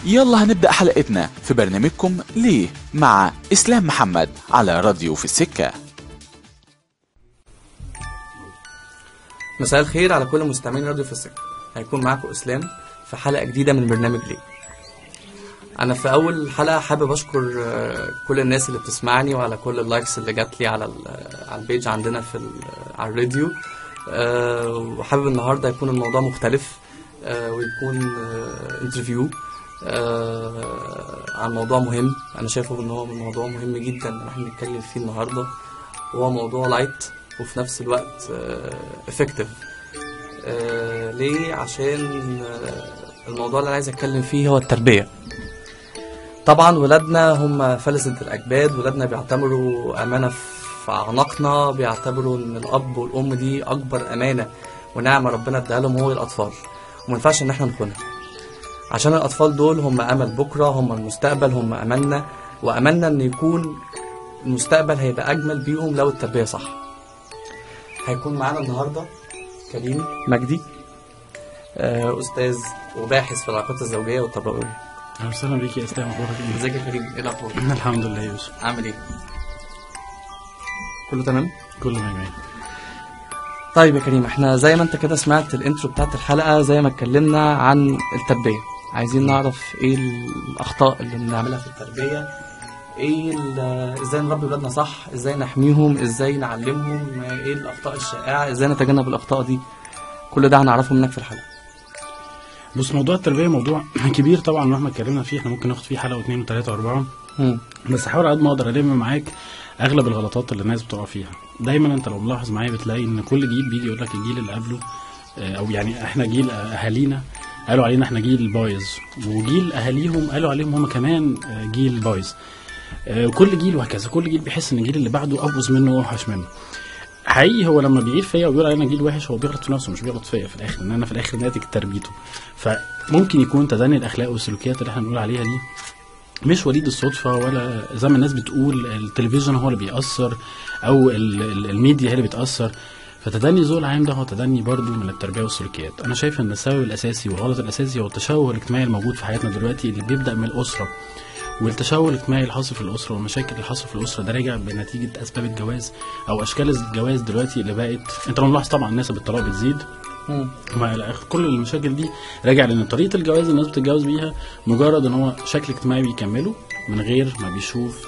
يلا هنبدأ حلقتنا في برنامجكم ليه مع إسلام محمد على راديو في السكة. مساء الخير على كل مستمعين راديو في السكة. هيكون معاكم إسلام في حلقة جديدة من برنامج ليه. أنا في أول حلقة حابب أشكر كل الناس اللي بتسمعني وعلى كل اللايكس اللي جات لي على البيج عندنا على الراديو. وحابب النهاردة يكون الموضوع مختلف ويكون انترفيو عن موضوع مهم. أنا شايفه إن هو موضوع مهم جدا إن احنا نتكلم فيه النهاردة، وهو موضوع لايت وفي نفس الوقت effective. ليه؟ عشان الموضوع اللي عايز اتكلم فيه هو التربية. طبعا ولادنا هم فلسة الأجداد، ولادنا بيعتبروا أمانة في أعناقنا، بيعتبروا إن الأب والأم دي أكبر أمانة ونعمة ربنا اداها لهم هو الأطفال، ومنفعش إن احنا نخونها، عشان الأطفال دول هم أمل بكرة، هم المستقبل، هم أملنا، وأملنا إن يكون المستقبل هيبقى أجمل بيهم لو التربية صح. هيكون معانا النهاردة كريم مجدي، أستاذ وباحث في العلاقات الزوجية والتربوية. أهلا وسهلا بيك يا إسلام. أخبارك إيه؟ ازيك يا كريم؟ إيه الأخبار؟ الحمد لله يا يوسف. عامل إيه؟ كله تمام؟ كله تمام. طيب يا كريم، احنا زي ما انت كده سمعت الانترو بتاعت الحلقة، زي ما اتكلمنا عن التربية، عايزين نعرف ايه الأخطاء اللي بنعملها في التربية، ازاي نربي ولادنا صح، ازاي نحميهم، ازاي نعلمهم، ايه الأخطاء الشائعة، ازاي نتجنب الأخطاء دي. كل ده هنعرفه منك في الحلقة. بص، موضوع التربية موضوع كبير طبعا، مهما اتكلمنا فيه احنا ممكن ناخد فيه حلقة واثنين وثلاثة واربعة، بس هحاول قد ما اقدر الم معاك اغلب الغلطات اللي الناس بتقع فيها. دايما انت لو ملاحظ معايا بتلاقي ان كل جيل بيجي يقول لك الجيل اللي قبله، او يعني احنا جيل اهالينا قالوا علينا احنا جيل بايظ، وجيل اهاليهم قالوا عليهم هم كمان جيل بايظ. كل جيل وهكذا، كل جيل بيحس ان الجيل اللي بعده ابوظ منه واوحش منه. حقيقي هو لما بيعيد فيا وبيقول علينا جيل وحش، هو بيغلط في نفسه، مش بيغلط فيا في الاخر، ان انا في الاخر ناتج تربيته. فممكن يكون تدني الاخلاق والسلوكيات اللي احنا بنقول عليها دي مش وليد الصدفه، ولا زي ما الناس بتقول التلفزيون هو اللي بيأثر او الميديا هي اللي بتأثر. فتدني ذوق العام ده هو تدني برضو من التربيه والسلوكيات. انا شايف ان السبب الاساسي والغلط الاساسي هو التشوه الاجتماعي الموجود في حياتنا دلوقتي، اللي بيبدا من الاسره، والتشوه الاجتماعي اللي حاصل في الاسره والمشاكل اللي حاصل في الاسره ده راجع بنتيجه اسباب الجواز او اشكال الجواز دلوقتي اللي بقت. انت لو ملاحظ طبعا الناس بالطلاق بتزيد، كل المشاكل دي راجع لان طريقه الجواز الناس بتتجوز بيها مجرد ان هو شكل اجتماعي بيكمله من غير ما بيشوف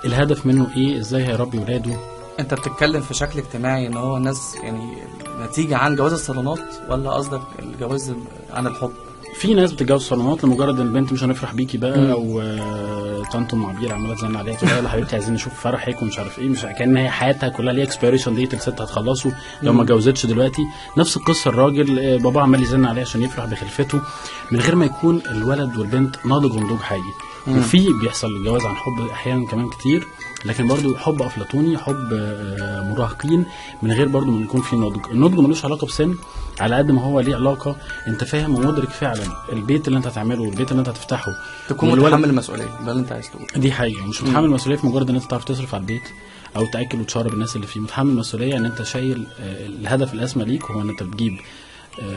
الهدف منه ايه، ازاي هيربي ولاده. انت بتتكلم في شكل اجتماعي ان هو الناس يعني نتيجه عن جواز الصالونات، ولا قصدك الجواز عن الحب؟ في ناس بتتجوز صالونات لمجرد ان البنت مش هنفرح بيكي بقى، او طنط ام عبير عماله تزن عليها تقول لها يا حبيبتي عايزين نشوف فرحك ومش عارف ايه، مش كان هي حياتها كلها ليها اكسبيريشن ديت، الست هتخلصه لو ما اتجوزتش دلوقتي. نفس القصه الراجل بابا عمال يزن عليه عشان يفرح بخلفته من غير ما يكون الولد والبنت ناضج ونضوج حقيقي. وفي بيحصل الجواز عن حب احيانا كمان كتير، لكن برضو حب افلاطوني، حب مراهقين، من غير برضو ما يكون في نضج. النضج ملوش علاقه بسن على قد ما هو ليه علاقه انت فاهم ومدرك فعلا البيت اللي انت هتعمله والبيت اللي انت هتفتحه، تكون متحمل المسؤوليه. ده اللي انت عايز تقوله. دي حقيقه، مش متحمل المسؤوليه في مجرد ان انت تعرف تصرف على البيت او تاكل وتشرب الناس اللي فيه. متحمل المسؤوليه ان انت شايل الهدف الاسمى ليك، وهو ان انت بتجيب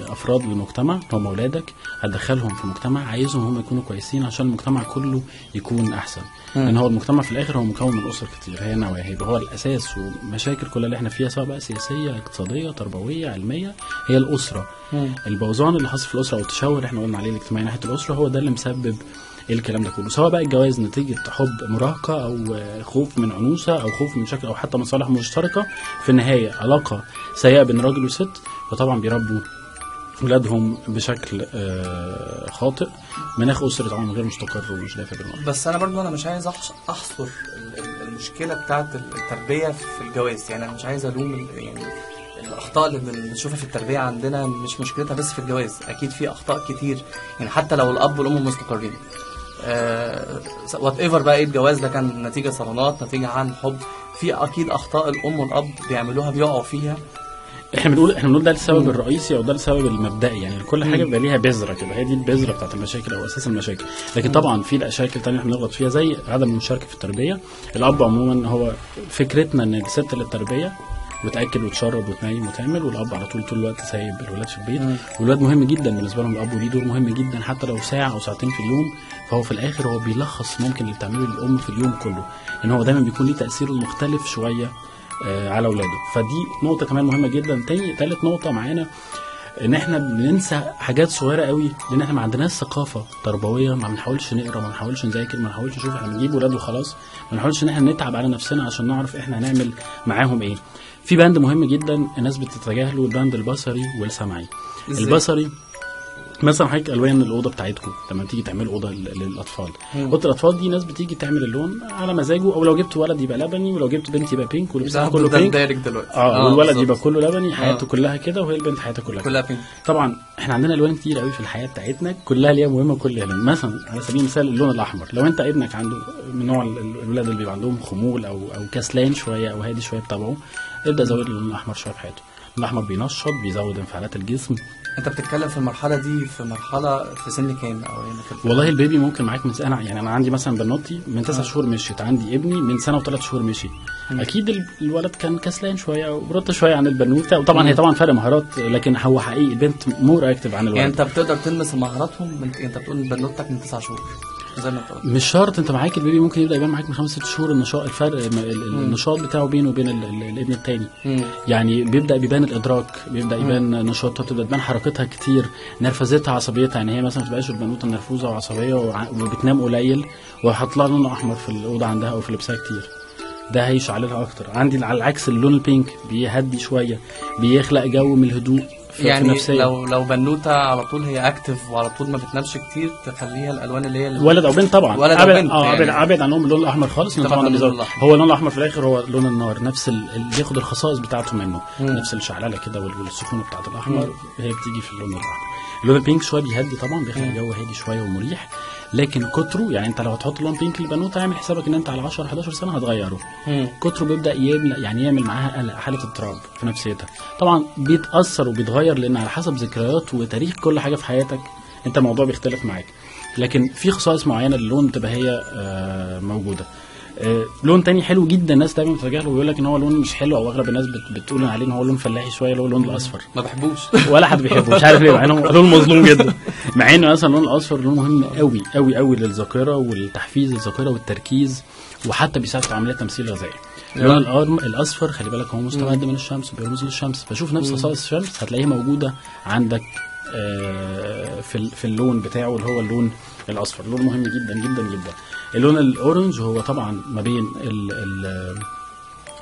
افراد للمجتمع هم اولادك، هتدخلهم في مجتمع عايزهم هم يكونوا كويسين عشان المجتمع كله يكون احسن. لان هو المجتمع في الاخر هو مكون من اسر كتير، هي نواه، هيبقى هو الاساس، ومشاكل كلها اللي احنا فيها سواء بقى سياسيه اقتصاديه تربويه علميه هي الاسره. البوظان اللي حصل في الاسره والتشوه اللي احنا قلنا عليه الاجتماعي ناحيه الاسره هو ده اللي مسبب الكلام ده كله، سواء بقى الجواز نتيجه حب مراهقه او خوف من عنوسه او خوف من مشاكل او حتى مصالح مشتركه. في النهايه علاقه سيئه بين راجل وست، فطبعا بيربوا ولادهم بشكل خاطئ، مناخ اسره طبعا غير مستقر ومش دافع بالمره. بس انا برضو مش عايز احصر المشكله بتاعه التربيه في الجواز، يعني انا مش عايز الوم يعني الاخطاء اللي بنشوفها في التربيه عندنا مش مشكلتها بس في الجواز، اكيد في اخطاء كتير يعني حتى لو الاب والام مستقرين. وات ايفر بقى ايه الجواز ده كان نتيجه صالونات، نتيجه عن حب، في اكيد اخطاء الام والاب بيعملوها بيقعوا فيها. احنا بنقول ده السبب الرئيسي او ده السبب المبدئي، يعني كل حاجه بيبقى ليها بذره كده، هي دي البذره بتاعت المشاكل او اساس المشاكل. لكن طبعا في مشاكل ثانيه احنا بنغلط فيها زي عدم المشاركه في التربيه. الاب عموما هو فكرتنا ان الست للتربيه وتاكل وتشرب وتنيم وتعمل، والاب على طول الوقت سايب الولاد في البيت. والولاد مهم جدا بالنسبه لهم، الاب ليه دور مهم جدا حتى لو ساعه او ساعتين في اليوم، فهو في الاخر هو بيلخص ممكن اللي بتعمله الام في اليوم كله، ان هو دايما بيكون ليه تاثير مختلف شويه على اولاده. فدي نقطه كمان مهمه جدا. تالت نقطه معانا ان احنا بننسى حاجات صغيره قوي، لان احنا ما عندناش ثقافه تربويه، ما بنحاولش نقرا، ما بنحاولش نذاكر، ما بنحاولش نشوف، احنا بنجيب ولاد وخلاص، ما بنحاولش ان احنا نتعب على نفسنا عشان نعرف احنا هنعمل معاهم ايه. في بند مهم جدا الناس بتتجاهله، البند البصري والسمعي. البصري مثلا حضرتك الوان الاوضه بتاعتكم لما تيجي تعملوا اوضه للاطفال، اوضه الاطفال دي ناس بتيجي تعمل اللون على مزاجه، او لو جبت ولد يبقى لبني، ولو جبت بنت يبقى بينك، ولبسها كله بينك دلوقتي والولد يبقى كله لبني، حياته كلها كده، وهي البنت حياتها كلها بينك. طبعا احنا عندنا الوان كتير قوي في الحياه بتاعتنا، كلها ليها مهمه، كل لون. مثلا على سبيل المثال اللون الاحمر، لو انت ابنك عنده من نوع الولاد اللي بيبقى عندهم خمول او كسلان شويه او هادي شويه بطبعه، ابدا زود اللون الاحمر شويه في حياته. الاحمر بينشط، بيزود انفعالات الجسم. انت بتتكلم في المرحله دي في مرحله في سن كام او يعني والله البيبي ممكن معاك من سنه، يعني انا عندي مثلا بنوتي من 9 شهور مشيت، عندي ابني من سنه و3 شهور مشي. اكيد الولد كان كسلان شويه وبرد شويه عن البنوته، وطبعا هي طبعا فرق مهارات، لكن هو حقيقي البنت مور اكتف عن الولد. يعني انت بتقدر تلمس مهاراتهم، انت بتقول بنوتك من 9 شهور زي ما انت مش شرط، انت معاك البيبي ممكن يبدا يبان معاك من 5-6 شهور النشاط، الفرق النشاط بتاعه بينه وبين الابن الثاني. يعني بيبدا بيبان الادراك، بيبدا يبان نشاطها، بتبدا تبان حركتها كتير، نرفزتها، عصبيتها. يعني هي مثلا ما تبقاش البنوته نرفوزه وعصبيه وبتنام قليل وهتطلع لون احمر في الاوضه عندها او في لبسها كتير، ده هيشعللها اكتر. عندي على العكس اللون البينك بيهدي شويه، بيخلق جو من الهدوء يعني لو بنوته على طول هي اكتف وعلى طول ما بتنامش كتير، تخليها الالوان اللي هي ولد او بنت طبعا، ولد او بنت ابعد عنهم اللون الاحمر خالص، لان طبعا هو اللون الاحمر في الاخر هو لون النار، نفس اللي بياخد الخصائص بتاعته منه، نفس الشعلله كده والسكونه بتاعت الاحمر هي بتيجي في اللون الاحمر. اللون البينك شويه بيهدي طبعا، بيخلي الجو هادي شويه ومريح، لكن كتره يعني انت لو هتحط لون بينك للبنوته اعمل حسابك ان انت على 10-11 سنه هتغيره. كتره بيبدا يعمل معاها قلق، حاله اضطراب في نفسيتها، طبعا بيتاثر وبيتغير لان على حسب ذكريات وتاريخ كل حاجه في حياتك انت الموضوع بيختلف معاك، لكن في خصائص معينه للون بتبقى هي موجوده. لون تاني حلو جدا الناس دايما بتتجاهله ويقول لك ان هو لون مش حلو، او اغلب الناس بتقول عليه ان هو لون فلاحي شويه، اللي هو اللون الاصفر. ما بحبوش ولا حد بيحبه، مش عارف ليه، مع انه لون مظلوم جدا، مع انه مثلا اللون الاصفر لون مهم قوي قوي قوي للذاكره والتحفيز الذاكره والتركيز، وحتى بيساعد في عمليه تمثيل غذائي. اللون الاصفر خلي بالك هو مستمد من الشمس، بيرمز للشمس، فشوف نفس خصائص الشمس هتلاقيها موجوده عندك في اللون بتاعه اللي هو اللون الاصفر. لون مهم جدا جدا جدا. اللون الاورنج هو طبعا ما بين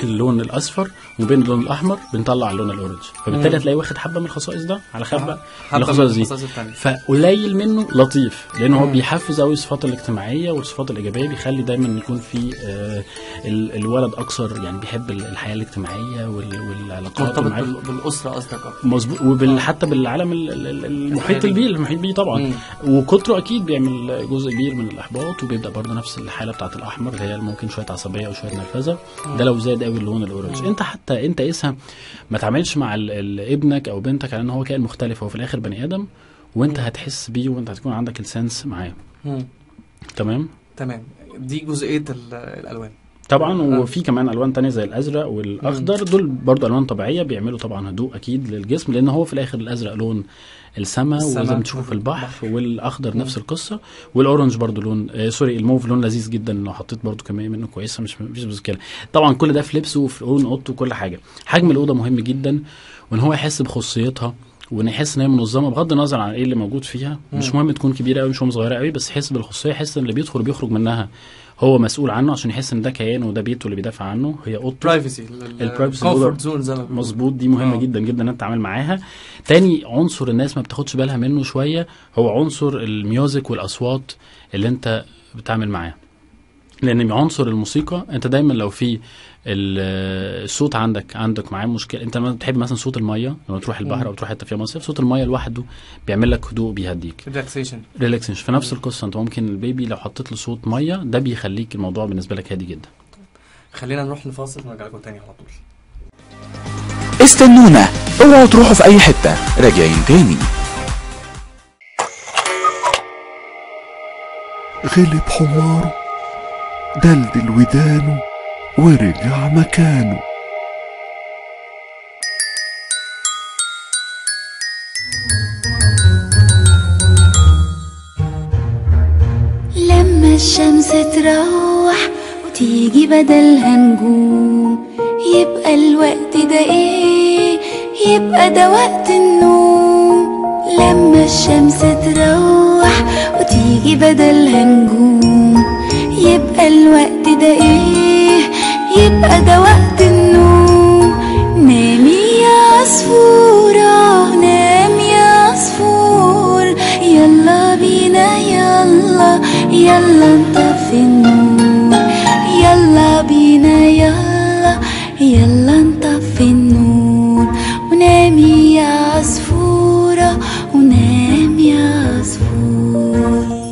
اللون الاصفر وبين اللون الاحمر بنطلع اللون الاورنج، فبالتالي هتلاقي واخد حبه من الخصائص ده على حبه من الخصائص دي، فقليل منه لطيف لانه هو بيحفز قوي الصفات الاجتماعيه والصفات الايجابيه، بيخلي دايما يكون في الولد اكثر يعني بيحب الحياه الاجتماعيه والعلاقات مرتبط بالاسره قصدك مظبوط، وحتى بالعالم المحيط بيه طبعا. وكتره اكيد بيعمل جزء كبير من الاحباط، وبيبدا برضه نفس الحاله بتاعه الاحمر اللي هي ممكن شويه عصبيه او شويه نرفزه، ده لو زاد قوي اللون الاورنج. انت قيسها، ما تعملش مع ابنك او بنتك على ان هو كائن مختلف، هو في الاخر بني ادم وانت هتحس بيه وانت هتكون عندك السنس معاه. تمام دي جزئيه الالوان طبعا. وفي كمان الوان تانية زي الازرق والاخضر، دول برضو الوان طبيعيه بيعملوا طبعا هدوء اكيد للجسم، لان هو في الاخر الازرق لون السماء وزي ما تشوفوا في البحر، والاخضر نفس القصه، والاورنج برضو لون الموف لون لذيذ جدا، لو حطيت برضو كميه منه كويسه مش مشكله. طبعا كل ده في لبسه وفي لون اوضته وكل حاجه. حجم الاوضه مهم جدا، وان هو يحس بخصوصيتها، وان يحس ان هي منظمه بغض النظر عن ايه اللي موجود فيها. مش مهم تكون كبيره قوي مش مهم صغيره قوي، بس يحس بالخصوصيه، يحس ان اللي بيدخل بيخرج منها هو مسؤول عنه، عشان يحس ان ده كيانه وده بيته اللي بيدافع عنه، هي اوضته. برايفسي الكومفورت زون زي ما مظبوط، دي مهمه جدا جدا ان انت تعمل معاها. تاني عنصر الناس ما بتاخدش بالها منه شويه هو عنصر الميوزك والاصوات اللي انت بتعمل معاه، لان عنصر الموسيقى انت دايما لو في الصوت عندك معاه مشكله. انت لما بتحب مثلا صوت الميه لما تروح البحر او تروح حته فيها مصيف، صوت الميه لوحده بيعمل لك هدوء، بيهديك ريلاكسيشن. في نفس القصه انت ممكن البيبي لو حطيت له صوت ميه ده بيخليك الموضوع بالنسبه لك هادي جدا. خلينا نروح لفاصل ونرجع لكم تاني على طول. استنونا، اوعوا تروحوا في اي حته، راجعين تاني. غلب حماره دلدل ودانه ورجع مكانه، لما الشمس تروح وتيجي بدلها نجوم، يبقى الوقت ده ايه؟ يبقى ده وقت النوم. لما الشمس تروح وتيجي بدلها نجوم، يبقى الوقت ده ايه؟ يبقى ده وقت النوم. نامي يا عصفورة، نام يا عصفور، يلا بينا يلا يلا نطفي النور، يلا بينا يلا يلا نطفي النور. ونامي يا عصفورة، ونام يا عصفور.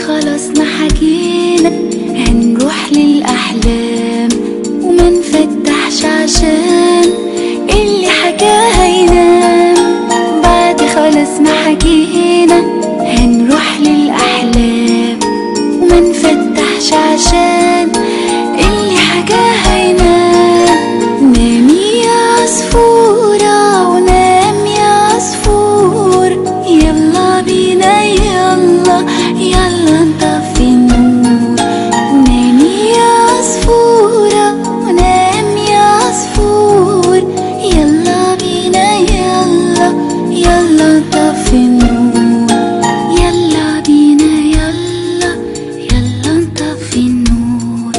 خلاص ما حكينا هنروح للأحلام، وما نفتحش عشان اللي حكاها ينام. بعد خلاص ما حكينا هنروح للأحلام، وما نفتحش عشان اللي حكاها ينام. نامي يا عصفورة، ونام يا عصفور، يلا بينا يلا يلا نطفي النور. نامي يا عصفورة، ونام يا عصفور، يلا بينا يلا يلا نطفي النور. يلا بينا يلا يلا نطفي النور.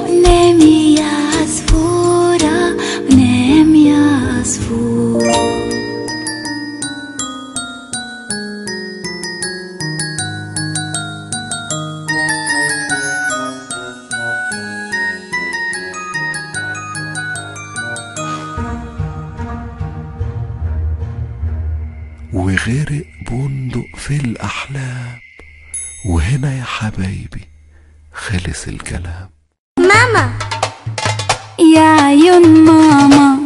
ونامي يا عصفورة، ونام يا عصفور. وغرق بندق في الأحلام، وهنا يا حبايبي خلص الكلام. ماما يا عيون ماما،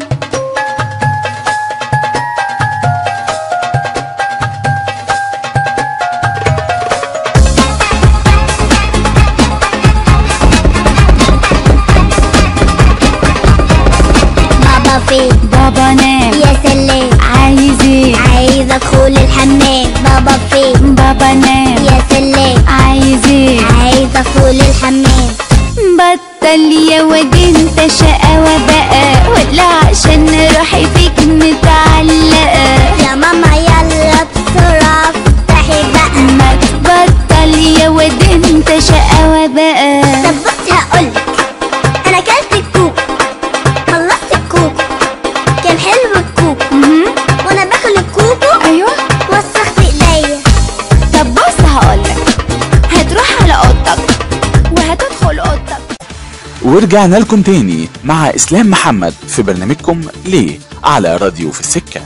بابا فين؟ بابا نام. يا سلام، عايز ايه؟ عايز ادخل الحمام. بابا فين؟ بابا نام. يا سلام، عايز ايه؟ عايز ادخل الحمام. بطل يا واد انت شقاوة بقى، ولا عشان روحي فيك متعلقة. يا ماما يلا بسرعة افتحي بقى. ما تبطل يا واد انت شقاوة بقى. طب بصي هقولك، انا كلت الكوك، خلصت الكوك، كان حلو الكوك، وانا باكل الكوكو ايوه وسخت ايديا. طب بص هقولك، هتروح على اوضتك وهتدخل اوضتك. ورجعنا لكم تاني مع إسلام محمد في برنامجكم ليه على راديو في السكة.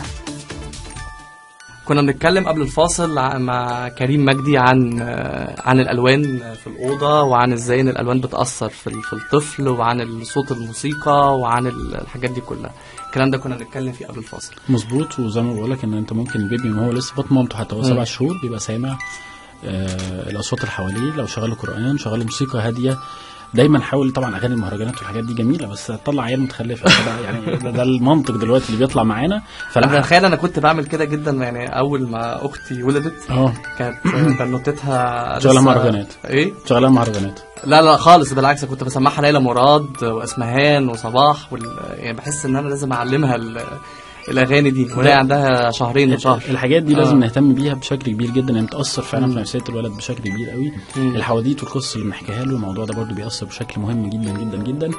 كنا بنتكلم قبل الفاصل مع كريم مجدي عن الالوان في الاوضه، وعن ازاي ان الالوان بتاثر في الطفل، وعن صوت الموسيقى، وعن الحاجات دي كلها. الكلام ده كنا بنتكلم فيه قبل الفاصل. مظبوط. وزي ما بقول لك ان انت ممكن البيبي وهو لسه بطن مامته حتى هو 7 شهور بيبقى سامع الاصوات اللي حواليه. لو شغل قرآن، شغل موسيقى هاديه، دايما حاول. طبعا اغاني المهرجانات والحاجات دي جميله، بس تطلع عيال متخلفه يعني ده المنطق دلوقتي اللي بيطلع معانا. فانا تخيل انا كنت بعمل كده جدا، يعني اول ما اختي ولدت كانت بنوتتها شغاله مهرجانات. ايه شغاله مهرجانات؟ لا خالص، بالعكس كنت بسمعها ليلى مراد واسمهان وصباح يعني بحس ان انا لازم اعلمها الاغاني دي وهي عندها شهرين وشهر. الحاجات دي لازم نهتم بيها بشكل كبير جدا، لان بتاثر فعلا في نفسيه الولد بشكل كبير قوي. الحواديت والقصص اللي بنحكيها له، الموضوع ده برضو بيأثر بشكل مهم جدا جدا جدا.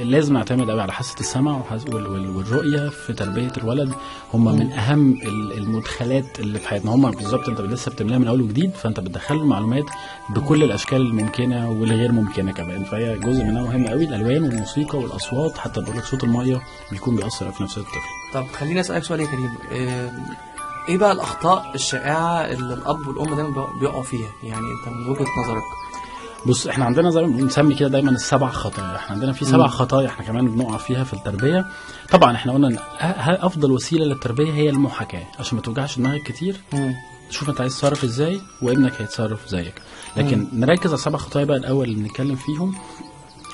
لازم نعتمد قوي على حاسه السمع والرؤيه في تربيه الولد. هم من اهم المدخلات اللي في حياتنا. هم بالظبط انت لسه بتملاها من اول وجديد، فانت بتدخله المعلومات بكل الاشكال الممكنه والغير ممكنه كمان. فهي جزء منها مهم قوي، الالوان والموسيقى والاصوات. حتى بقول لك صوت الميه بيكون بيأثر في نفسيه الطفل. طب خليني اسالك سؤال يا كريم، ايه بقى الاخطاء الشائعه اللي الاب والام دايما بيقعوا فيها، يعني انت من وجهه نظرك؟ بص احنا عندنا زي ما بنسمي كده دايما السبع خطايا. احنا عندنا في 7 خطايا احنا كمان بنقع فيها في التربيه. طبعا احنا قلنا ان افضل وسيله للتربيه هي المحاكاه عشان ما توجعش دماغك كتير. شوف انت عايز تتصرف ازاي وابنك هيتصرف زيك. لكن نركز على 7 خطايا بقى الاول اللي نتكلم فيهم.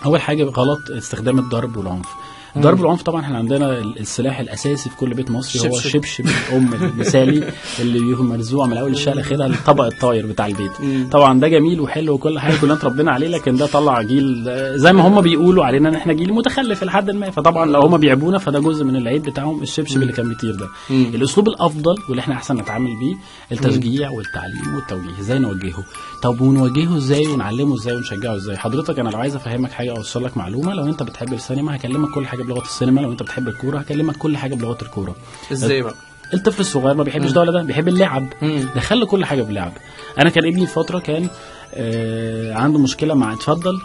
اول حاجه غلط استخدام الضرب والعنف. الضرب والعنف طبعا احنا عندنا السلاح الاساسي في كل بيت مصري هو الشبشب الام المثالي اللي بيكون مرزوع من اول الشقه كده للطبق الطاير بتاع البيت. طبعا ده جميل وحلو وكل حاجه كلنا اتربينا عليه، لكن ده طلع جيل زي ما هم بيقولوا علينا ان احنا جيل متخلف لحد ما. فطبعا لو هم بيعيبونا فده جزء من العيب بتاعهم، الشبشب اللي كان بيطير ده. الاسلوب الافضل واللي احنا احسن نتعامل بيه التشجيع والتعليم والتوجيه. ازاي نوجهه؟ طب ونوجهه ازاي ونعلمه ازاي ونشجعه ازاي؟ حضرتك انا لو عايز افهمك حاجه او اوصل لك معلومه، لو انت بتحب السينما هكلمك كل حاجه بلغه السينما، لو انت بتحب الكوره هكلمك كل حاجه بلغه الكوره. ازاي بقى؟ الطفل الصغير ما بيحبش ده ولا ده، بيحب اللعب. دخل له كل حاجه باللعب. انا كان ابني فتره كان عنده مشكله مع اتفضل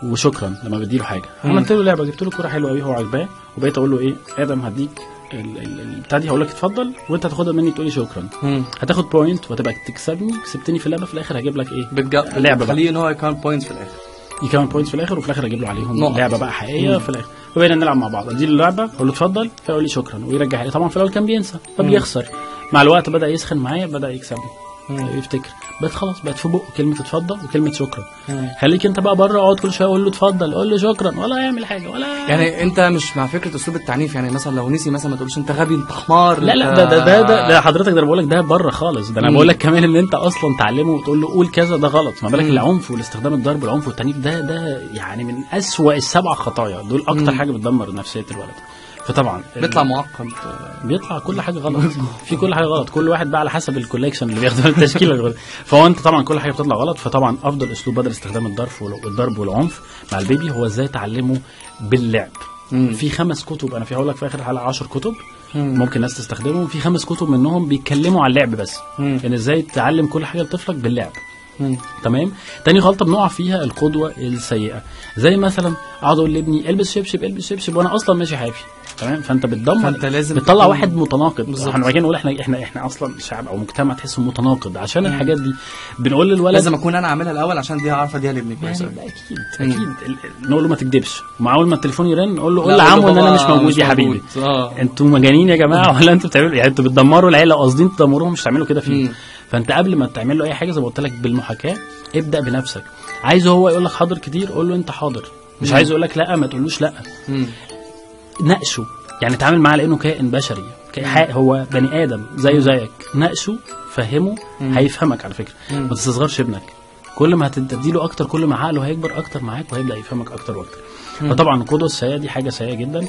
وشكرا لما بديله حاجه. عملت له لعبه، جبت له كوره حلوه قوي هو عجباه، وبقيت اقول له ايه ادم هديك البتاع دي، هقول لك اتفضل وانت هتاخدها مني تقول لي شكرا. هتاخد بوينت وهتبقى تكسبني، كسبتني في اللعبه، في الاخر هجيب لك ايه لعبه خليه ان هو يكون بوينتس في الاخر، يكون بوينتس في الاخر، وفي الاخر اجيب له عليهم لعبه بقى حقيقيه في الاخر. وبقينا نلعب مع بعض، اديله اللعبه اقول له اتفضل فيقول لي شكرا ويرجع لي. طبعا في الاول كان بينسى فبيخسر، مع الوقت بدا يسخن معايا، بدا يكسبني يفتكر، بقت خلاص بقت في بقه كلمه اتفضل وكلمه شكرا. خليك انت بقى بره اقعد كل شويه اقول له اتفضل قول له شكرا ولا يعمل حاجه ولا يعني انت مش مع فكره اسلوب التعنيف. يعني مثلا لو نسي مثلا ما تقولش انت غبي انت حمار. لا لا ده حضرتك، ده انا بقول لك ده بره خالص. ده انا بقول لك كمان ان انت اصلا تعلمه وتقول له قول كذا، ده غلط. ما بالك العنف والاستخدام الضرب والعنف والتعنيف ده يعني من اسوأ ال7 خطايا دول، اكتر حاجه بتدمر نفسيه الولد. فطبعا بيطلع معقد، بيطلع كل حاجه غلط في كل حاجه غلط. كل واحد بقى على حسب الكوليكشن اللي بياخده التشكيله. فهو انت طبعا كل حاجه بتطلع غلط. فطبعا افضل اسلوب بدل استخدام الضرب والعنف مع البيبي هو ازاي تعلمه باللعب. في 5 كتب انا هقول لك في اخر الحلقه 10 كتب ممكن الناس تستخدمهم. في 5 كتب منهم بيتكلموا عن اللعب بس، يعني ازاي تعلم كل حاجه لطفلك باللعب. تمام. تاني غلطه بنقع فيها القدوه السيئه، زي مثلا اقعد اقول لابني البس شبشب البس شبشب وانا اصلا ماشي حافي. تمام. فانت بتدمر، فانت لازم بتطلع واحد متناقض. احنا بعدين نقول احنا اصلا شعب او مجتمع تحسه متناقض عشان الحاجات دي. بنقول للولد لازم اكون انا اعملها الاول عشان دي هعرف اديها لابني كويس. يعني اكيد نقول له ما تكذبش، ومع اول ما التليفون يرن نقول له قول لعمو ان انا مش موجود يا حبيبي. انتوا مجانين يا جماعه ولا انتوا بتعملوا يعني انتوا بتدمروا العيله قاصدين تدمروهم، مش تعملوا كده فيه. فانت قبل ما تعمل له اي حاجه زي ما قلت لك بالمحاكاه ابدا بنفسك. عايزه هو يقول لك حاضر كتير قول له انت حاضر، مش عايز يقول لك لا ما تقولوش لا. ناقشه، يعني تعامل معاه لانه كائن بشري، هو بني ادم زيه زيك. ناقشه فهمه هيفهمك على فكره. ما تستصغرش ابنك، كل ما هتديله اكتر كل ما عقله هيكبر اكتر معاك وهيبدا يفهمك اكتر واكتر. فطبعا القدوه السيئه دي حاجه سيئه جدا.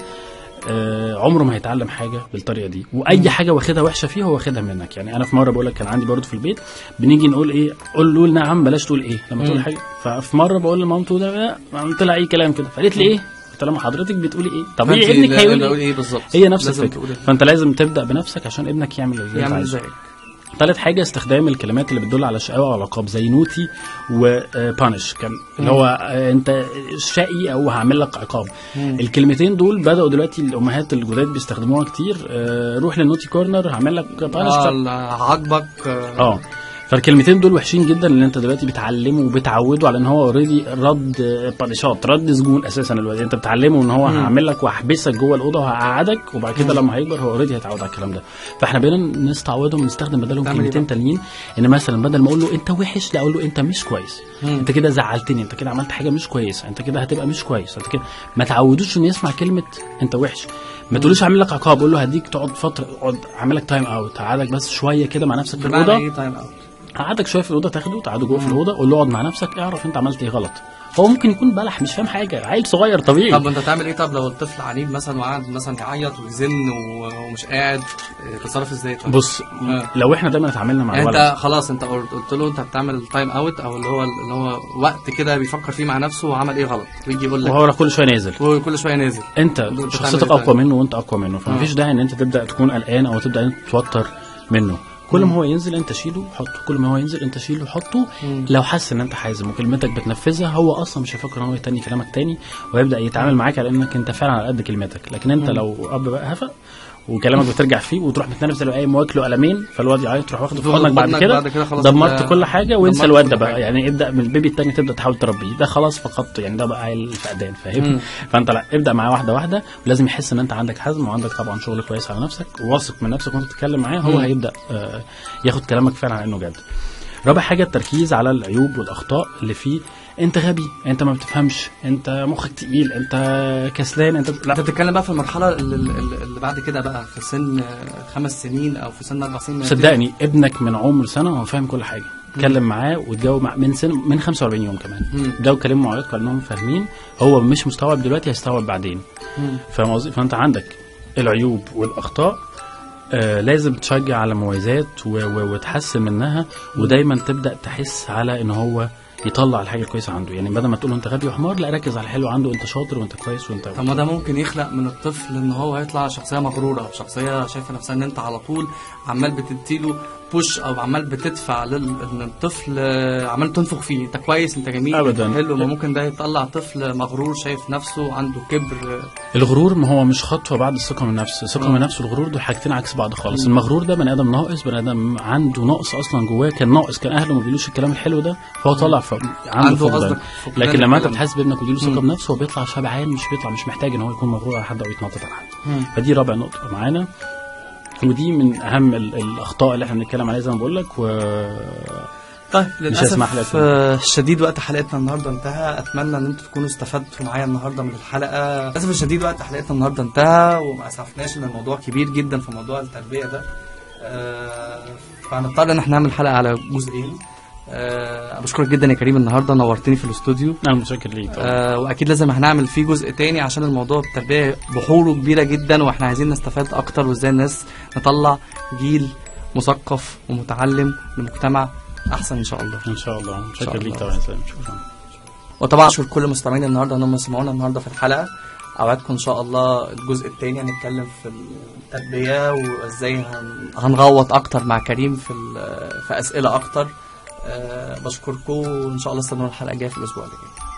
عمره ما هيتعلم حاجه بالطريقه دي، واي حاجه واخدها وحشه فيه هو واخدها منك. يعني انا في مره بقول لك كان عندي برضه في البيت بنيجي نقول ايه، قول نعم بلاش تقول ايه لما تقول حاجه. ففي مره بقول لمامته ده قلت لها اي كلام كده، فقالت لي ايه؟ قلت لها حضرتك بتقولي ايه؟ طبيعي ابنك هيقول ايه بالظبط. هي نفس الفكره. فانت لازم تبدا بنفسك عشان ابنك يعمل زيك. ثالث حاجه استخدام الكلمات اللي بتدل على شقاوه او عقاب، زي نوتي وبانش، كان اللي هو انت شقي او هعمل لك عقاب. الكلمتين دول بداوا دلوقتي الامهات الجداد بيستخدموها كتير. روح للنوتي كورنر هعمل لك بانش عاجبك. فالكلمتين دول وحشين جدا، اللي انت دلوقتي بتعلمه وبتعوده على ان هو اوريدي رد بانشات، رد سجون اساسا. الوقت انت بتعلمه ان هو هعمل لك واحبسك جوه الاوضه وهقعدك، وبعد كده لما هيكبر هو اوريدي هيتعود على الكلام ده. فاحنا بقينا نستعوضهم ونستخدم بدلهم كلمتين تانيين. ان مثلا بدل ما اقول له انت وحش لا اقول له انت مش كويس، انت كده زعلتني، انت كده عملت حاجه مش كويسه، انت كده هتبقى مش كويس، انت كده. ما تعودوش انه يسمع كلمه انت وحش. ما تقولوش اعمل لك عقاب، قول له هديك تقعد فتره، اقعد اعمل لك تايم اوت، قعدك بس شويه كده مع نفسك في الاوضه. ايه تايم اوت؟ قعدك شويه في الاوضه، تاخده تقعدوا جوه في الاوضه، قول له اقعد مع نفسك اعرف انت عملت ايه غلط. هو ممكن يكون بلح مش فاهم حاجه، عيل صغير طبيعي. طب انت تعمل ايه؟ طب لو الطفل عنيد مثلا وقعد مثلا يعيط ويزن ومش قاعد، تتصرف ازاي؟ طب بص لو احنا دايما اتعاملنا مع الولد، انت خلاص انت قلت له انت بتعمل تايم اوت، او اللي هو وقت كده بيفكر فيه مع نفسه وعمل ايه غلط، ويجي يقول لك وهو كل شويه نازل. انت شخصيتك اقوى منه وانت اقوى منه، فمفيش داعي ان انت تبدا تكون قلقان او تبدا انت تتوتر منه. كل ما هو ينزل انت شيله حطه، كل ما هو ينزل انت شيله حطه. لو حس ان انت حازم وكلمتك بتنفذها، هو اصلا مش هيفكر ان هو يتني كلامك تاني، ويبدا يتعامل معاك على انك انت فعلا على قد كلمتك. لكن انت لو اب بقى هفق وكلامك بترجع فيه وتروح متنرفز لو قايم واكله قلمين فالواد يعيط تروح واخده في حضنك بعد كده دمرت كل حاجه وانسى الواد ده بقى. يعني ابدا من البيبي الثاني تبدا تحاول تربيه، ده خلاص فقدت يعني ده بقى الفقدان فاهم. فانت لا ابدا معاه واحده واحده، ولازم يحس ان انت عندك حزم وعندك طبعا شغل كويس على نفسك وواثق من نفسك وانت بتتكلم معاه، هو هيبدا ياخد كلامك فعلا على انه جد. رابع حاجه التركيز على العيوب والاخطاء اللي فيه. انت غبي، انت ما بتفهمش، انت مخك تقيل، انت كسلان، انت لا. انت بتتكلم بقى في المرحله اللي بعد كده بقى في سن 5 سنين او في سن 4 سنين. صدقني ابنك من عمر سنه هو فاهم كل حاجه. اتكلم معاه وتجاوب من سنه من 45 يوم كمان. ده وكلموا مع عيالك انهم فاهمين، هو مش مستوعب دلوقتي هيستوعب بعدين. فاهم قصدي؟ فانت عندك العيوب والاخطاء لازم تشجع على مميزات وتحسن منها، ودايما تبدا تحس على ان هو يطلع الحاجه الكويسه عنده. يعني بدل ما تقول له انت غبي وحمار، لا ركز على الحلو عنده، انت شاطر وانت كويس وانت. طب ما ده ممكن يخلق من الطفل ان هو يطلع شخصيه مغروره، شخصيه شايفه نفسها ان انت على طول عمال بتديله بوش او عمال بتدفع للطفل، عمال تنفخ فيه انت كويس انت جميل أبداً. انت حلو. ما ممكن ده يطلع طفل مغرور شايف نفسه عنده كبر. الغرور ما هو مش خطوه بعد الثقه من النفس. الثقه من النفس والغرور دول حاجتين عكس بعض خالص. المغرور ده بني ادم ناقص، بني ادم عنده نقص اصلا جواه، كان ناقص، كان اهله ما بيقولوش الكلام الحلو ده فهو طلع عنده فقدان. لكن لما انت بتحس بابنك وتديله ثقه بنفسه هو بيطلع شبعان، مش بيطلع مش محتاج ان هو يكون مغرور على حد او يتنطط على حد. فدي رابع نقطه معانا، ودي من اهم الاخطاء اللي احنا بنتكلم عليها زي ما بقول لك. طيب للاسف الشديد وقت حلقتنا النهارده انتهى. اتمنى ان انتم تكونوا استفدتوا معايا النهارده من الحلقه. للاسف الشديد وقت حلقتنا النهارده انتهى، وما اسعفناش ان الموضوع كبير جدا في موضوع التربيه ده، فهنضطر ان احنا نعمل حلقه على جزئين. بشكرك جدا يا كريم، النهارده نورتني في الاستوديو. انا متشكر ليك. واكيد لازم هنعمل فيه جزء تاني عشان الموضوع التربيه بحوره كبيره جدا، واحنا عايزين نستفاد اكتر وازاي الناس نطلع جيل مثقف ومتعلم لمجتمع احسن ان شاء الله. ان شاء الله. متشكر ليك طبعا يا سلام. شكرا. وطبعا اشكر كل مستمعين النهارده انهم سمعونا النهارده في الحلقه. اوعدكم ان شاء الله الجزء الثاني هنتكلم في التربيه وازاي هنغوط اكتر مع كريم في اسئله اكتر. بشكركم وان شاء الله استنونا الحلقه الجايه في الاسبوع اللي جاي.